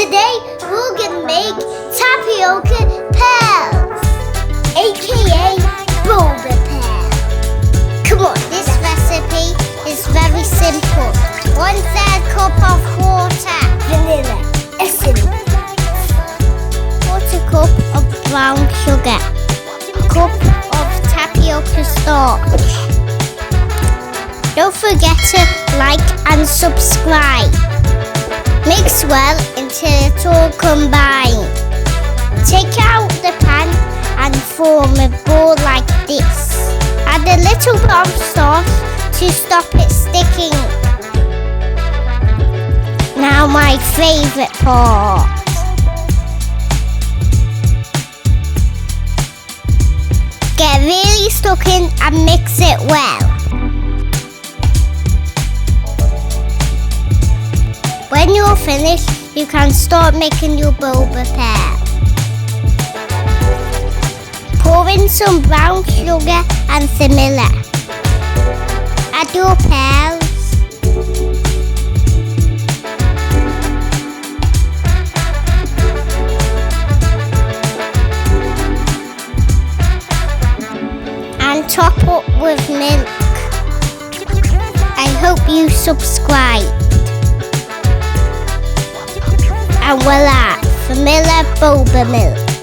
Today we're gonna make Tapioca Pearls, aka Boba Pearl. Come on, this recipe is very simple. 1/3 cup of water, vanilla essence, 1/4 cup of brown sugar, cup of tapioca starch. Don't forget to like and subscribe. Mix well until it's all combined. Take out the pan and form a ball like this. Add a little bit of sauce to stop it sticking. Now my favourite part. Get really stuck in and mix it well. When you're finished, you can start making your Boba Pearl. Pour in some brown sugar and vanilla. Add your pearls. And top up with milk. I hope you subscribe. And voila, vanilla Boba Milk.